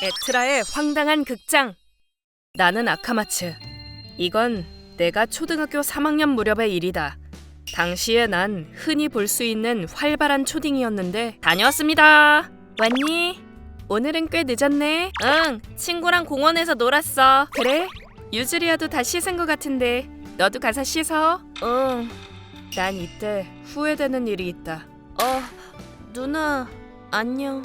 에트라의 황당한 극장. 나는 아카마츠. 이건 내가 초등학교 3학년 무렵의 일이다. 당시에 난 흔히 볼 수 있는 활발한 초딩이었는데 다녀왔습니다. 왔니? 오늘은 꽤 늦었네. 응, 친구랑 공원에서 놀았어. 그래? 유즈리아도 다 씻은 것 같은데 너도 가서 씻어. 응. 난 이때 후회되는 일이 있다. 누나 안녕.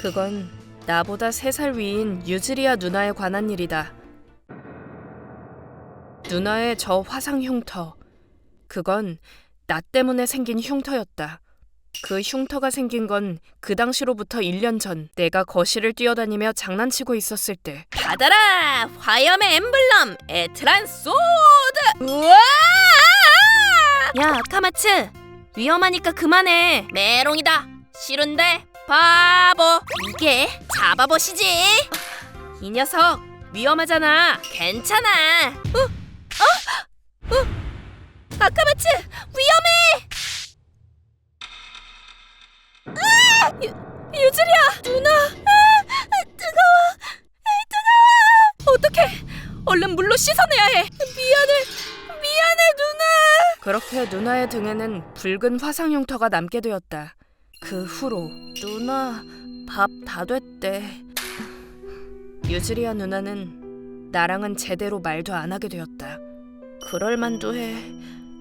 그건 나보다 3살 위인 유즈리아 누나에 관한 일이다. 누나의 저 화상 흉터. 그건 나 때문에 생긴 흉터였다. 그 흉터가 생긴 건 그 당시로부터 1년 전 내가 거실을 뛰어다니며 장난치고 있었을 때. 받아라! 화염의 엠블럼! 에트란 소드! 우와! 야, 아카마츠! 위험하니까 그만해. 메롱이다. 싫은데? 바보. 이게 잡아보시지. 이 녀석 위험하잖아. 괜찮아. 아카마츠 위험해. 유즈리야 누나. 뜨거워. 어떡해. 얼른 물로 씻어내야 해. 미안해 누나. 그렇게 누나의 등에는 붉은 화상 흉터가 남게 되었다. 그 후로 누나 밥 다 됐대. 유즈리아 누나는 나랑은 제대로 말도 안 하게 되었다. 그럴만도 해.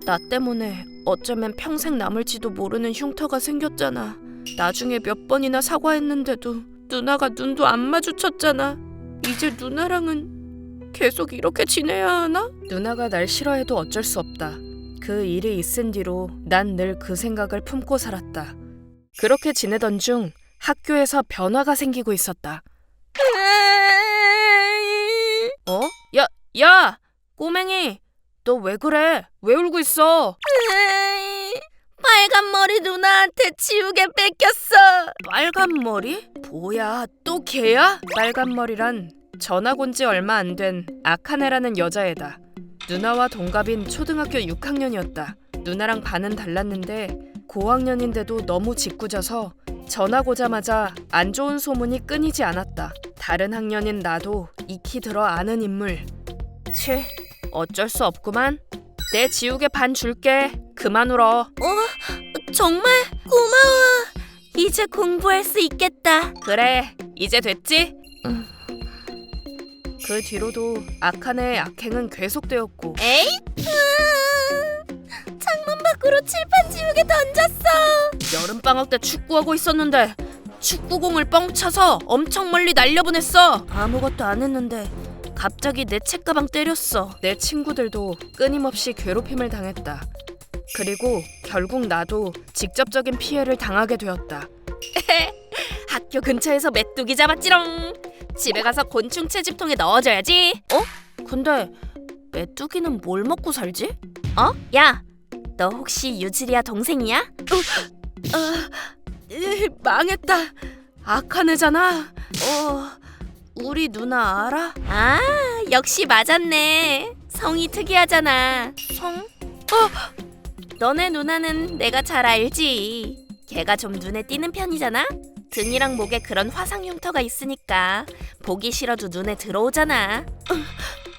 나 때문에 어쩌면 평생 남을지도 모르는 흉터가 생겼잖아. 나중에 몇 번이나 사과했는데도 누나가 눈도 안 마주쳤잖아. 이제 누나랑은 계속 이렇게 지내야 하나? 누나가 날 싫어해도 어쩔 수 없다. 그 일이 있은 뒤로 난 늘 그 생각을 품고 살았다. 그렇게 지내던 중 학교에서 변화가 생기고 있었다. 야! 꼬맹이! 너 왜 그래? 왜 울고 있어? 빨간 머리 누나한테 지우개 뺏겼어. 빨간 머리? 뭐야, 또 걔야? 빨간 머리란 전학 온 지 얼마 안 된 아카네라는 여자애다. 누나와 동갑인 초등학교 6학년이었다. 누나랑 반은 달랐는데 고학년인데도 너무 짓궂어서 전학 오자마자 안 좋은 소문이 끊이지 않았다. 다른 학년인 나도 익히 들어 아는 인물. 어쩔 수 없구만. 내 지우개 반 줄게. 그만 울어. 정말 고마워. 이제 공부할 수 있겠다. 그래, 이제 됐지? 그 뒤로도 아카네의 악행은 계속되었고. 에이? 창문 밖으로 칠판 지우개 던졌어. 여름방학 때 축구하고 있었는데 축구공을 뻥 차서 엄청 멀리 날려보냈어. 아무것도 안 했는데 갑자기 내 책가방 때렸어. 내 친구들도 끊임없이 괴롭힘을 당했다. 그리고 결국 나도 직접적인 피해를 당하게 되었다. 학교 근처에서 메뚜기 잡았지롱. 집에 가서 곤충 채집통에 넣어줘야지. 근데 메뚜기는 뭘 먹고 살지? 야, 너 혹시 유즈리아 동생이야? 망했다. 아카네잖아. 우리 누나 알아? 아, 역시 맞았네. 성이 특이하잖아. 성? 너네 누나는 내가 잘 알지. 걔가 좀 눈에 띄는 편이잖아. 등이랑 목에 그런 화상 흉터가 있으니까 보기 싫어도 눈에 들어오잖아.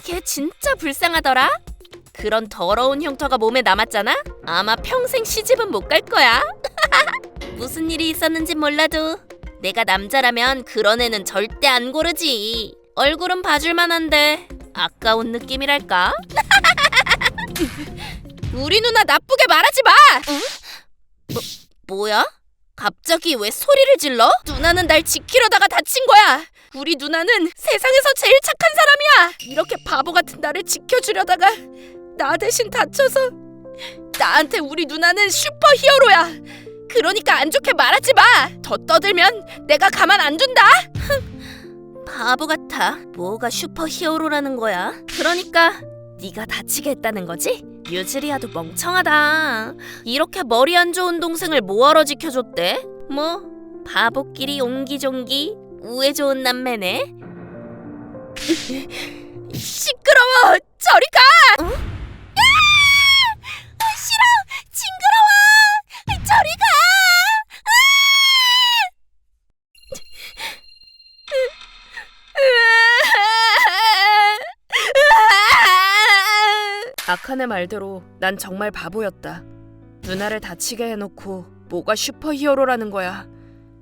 걔 진짜 불쌍하더라. 그런 더러운 흉터가 몸에 남았잖아. 아마 평생 시집은 못 갈 거야. 무슨 일이 있었는지 몰라도 내가 남자라면 그런 애는 절대 안 고르지. 얼굴은 봐줄만한데 아까운 느낌이랄까? 우리 누나 나쁘게 말하지 마! 뭐야? 갑자기 왜 소리를 질러? 누나는 날 지키려다가 다친 거야. 우리 누나는 세상에서 제일 착한 사람이야. 이렇게 바보 같은 나를 지켜주려다가 나 대신 다쳐서. 나한테 우리 누나는 슈퍼 히어로야. 그러니까 안 좋게 말하지 마. 더 떠들면 내가 가만 안 둔다. 바보 같아. 뭐가 슈퍼 히어로라는 거야? 그러니까 네가 다치게 했다는 거지? 유즈리아도 멍청하다. 이렇게 머리 안 좋은 동생을 뭐하러 지켜줬대? 뭐 바보끼리 옹기종기 우애 좋은 남매네. 시끄러워. 저리 가. 싫어. 징그러워. 저리 가. 아카네 말대로 난 정말 바보였다. 누나를 다치게 해놓고 뭐가 슈퍼히어로라는 거야.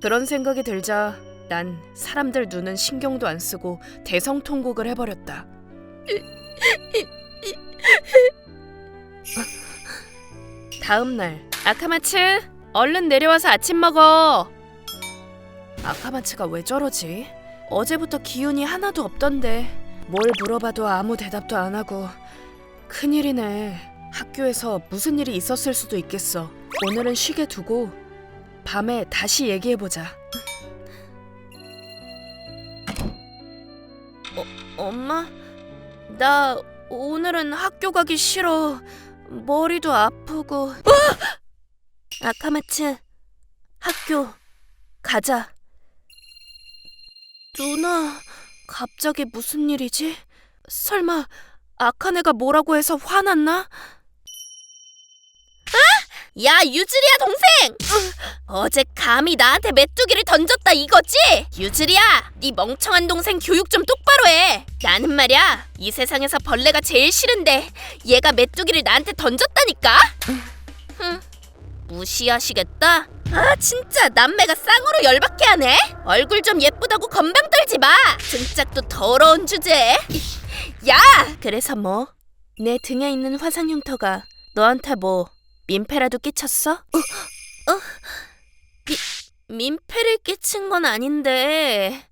그런 생각이 들자 난 사람들 눈은 신경도 안 쓰고 대성통곡을 해버렸다. 다음 날 아카마츠 얼른 내려와서 아침 먹어. 아카마츠가 왜 저러지? 어제부터 기운이 하나도 없던데 뭘 물어봐도 아무 대답도 안 하고 큰일이네. 학교에서 무슨 일이 있었을 수도 있겠어. 오늘은 쉬게 두고 밤에 다시 얘기해보자. 엄마? 나 오늘은 학교 가기 싫어. 머리도 아프고. 아카마츠, 학교 가자. 누나, 갑자기 무슨 일이지? 설마 아카네가 뭐라고 해서 화났나? 야, 유즈리야 동생! 어제 감히 나한테 메뚜기를 던졌다 이거지? 유즈리야, 네 멍청한 동생 교육 좀 똑바로 해. 나는 말이야, 이 세상에서 벌레가 제일 싫은데 얘가 메뚜기를 나한테 던졌다니까? 무시하시겠다? 아, 진짜 남매가 쌍으로 열받게 하네? 얼굴 좀 예쁘다고 건방 떨지 마. 등짝도 더러운 주제에. 야! 그래서 뭐? 내 등에 있는 화상 흉터가 너한테 뭐 민폐라도 끼쳤어? 민폐를 끼친 건 아닌데.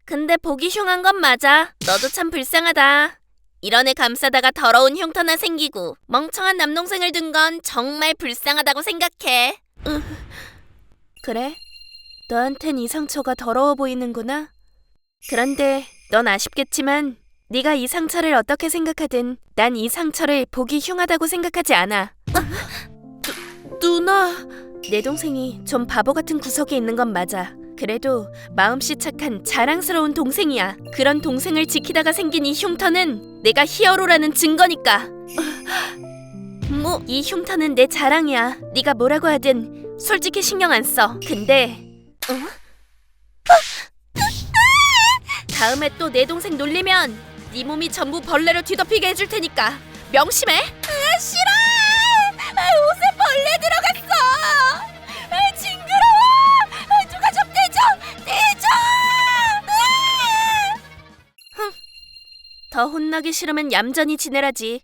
근데 보기 흉한 건 맞아. 너도 참 불쌍하다. 이런 애 감싸다가 더러운 흉터나 생기고 멍청한 남동생을 둔 건 정말 불쌍하다고 생각해. 그래? 너한텐 이 상처가 더러워 보이는구나. 그런데 넌 아쉽겠지만 네가 이 상처를 어떻게 생각하든 난 이 상처를 보기 흉하다고 생각하지 않아. 누나, 내 동생이 좀 바보 같은 구석이 있는 건 맞아. 그래도 마음씨 착한 자랑스러운 동생이야. 그런 동생을 지키다가 생긴 이 흉터는 내가 히어로라는 증거니까. 뭐, 이 흉터는 내 자랑이야. 네가 뭐라고 하든 솔직히 신경 안 써. 근데 다음에 또 내 동생 놀리면 네 몸이 전부 벌레로 뒤덮이게 해줄 테니까 명심해. 싫어. 옷에 벌레 들어갔어. 징그러워. 누가 좀 떼줘. 더 혼나기 싫으면 얌전히 지내라지.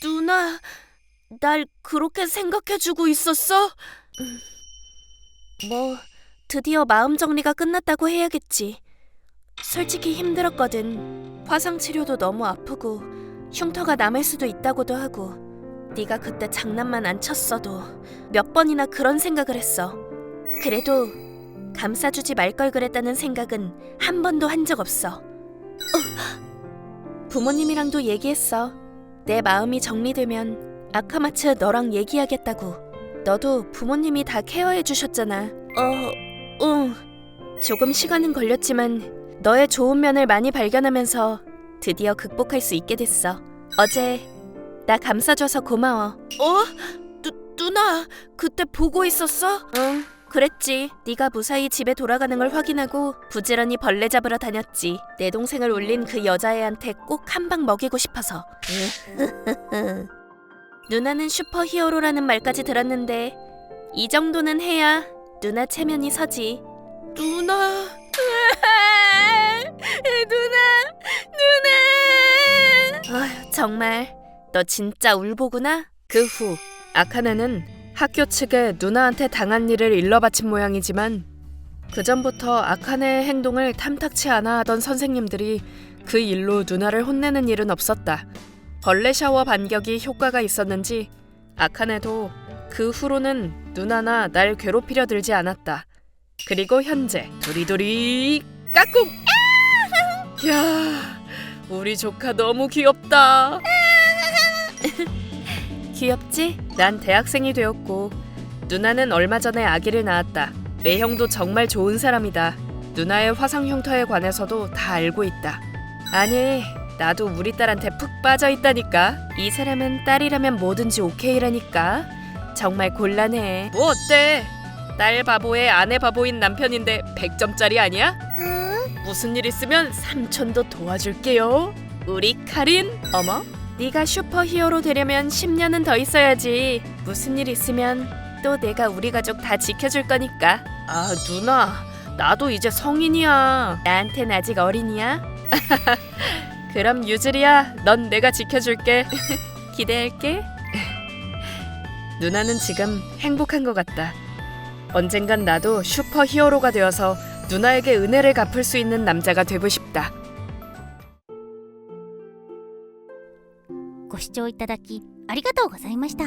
누나, 날 그렇게 생각해주고 있었어? 뭐 드디어 마음 정리가 끝났다고 해야겠지. 솔직히 힘들었거든. 화상 치료도 너무 아프고 흉터가 남을 수도 있다고도 하고 네가 그때 장난만 안 쳤어도 몇 번이나 그런 생각을 했어. 그래도 감싸주지 말 걸 그랬다는 생각은 한 번도 한 적 없어. 부모님이랑도 얘기했어. 내 마음이 정리되면 아카마츠 너랑 얘기하겠다고. 너도 부모님이 다 케어해 주셨잖아. 응. 조금 시간은 걸렸지만 너의 좋은 면을 많이 발견하면서 드디어 극복할 수 있게 됐어. 어제 나 감싸줘서 고마워. 누나, 그때 보고 있었어? 응, 그랬지. 네가 무사히 집에 돌아가는 걸 확인하고 부지런히 벌레 잡으러 다녔지. 내 동생을 울린 그 여자애한테 꼭 한 방 먹이고 싶어서. 누나는 슈퍼히어로라는 말까지 들었는데 이 정도는 해야 누나 체면이 서지. 누나. 아휴, 정말 너 진짜 울보구나. 그 후 아카네는 학교 측에 누나한테 당한 일을 일러바친 모양이지만 그 전부터 아카네의 행동을 탐탁치 않아 하던 선생님들이 그 일로 누나를 혼내는 일은 없었다. 벌레 샤워 반격이 효과가 있었는지 아카네도 그 후로는 누나나 날 괴롭히려 들지 않았다. 그리고 현재 도리도리 까꿍! 야, 우리 조카 너무 귀엽다. 귀엽지? 난 대학생이 되었고 누나는 얼마 전에 아기를 낳았다. 매형도 정말 좋은 사람이다. 누나의 화상 흉터에 관해서도 다 알고 있다. 아니, 나도 우리 딸한테 푹 빠져 있다니까. 이 사람은 딸이라면 뭐든지 오케이라니까. 정말 곤란해. 뭐 어때? 딸 바보에 아내 바보인 남편인데 100점짜리 아니야? 무슨 일 있으면 삼촌도 도와줄게요. 우리 카린. 어머? 네가 슈퍼히어로 되려면 10년은 더 있어야지. 무슨 일 있으면 또 내가 우리 가족 다 지켜줄 거니까. 아 누나, 나도 이제 성인이야. 나한텐 아직 어린이야. 그럼 유즈리야, 넌 내가 지켜줄게. 기대할게. 누나는 지금 행복한 것 같다. 언젠간 나도 슈퍼히어로가 되어서 누나에게 은혜를 갚을 수 있는 남자가 되고 싶다. ご視聴いただきありがとうございました。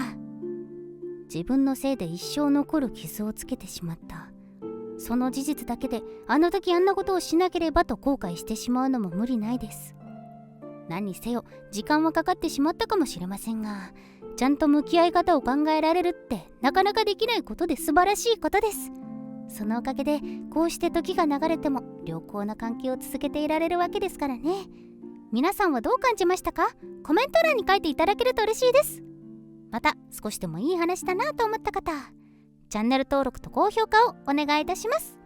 自分のせいで一生残る傷をつけてしまった。その事実だけであの時あんなことをしなければと後悔してしまうのも無理ないです。何にせよ時間はかかってしまったかもしれませんが、ちゃんと向き合い方を考えられるってなかなかできないことで素晴らしいことです。そのおかげでこうして時が流れても良好な関係を続けていられるわけですからね。皆さんはどう感じましたか？コメント欄に書いていただけると嬉しいです。また少しでもいい話だなと思った方、チャンネル登録と高評価をお願いいたします。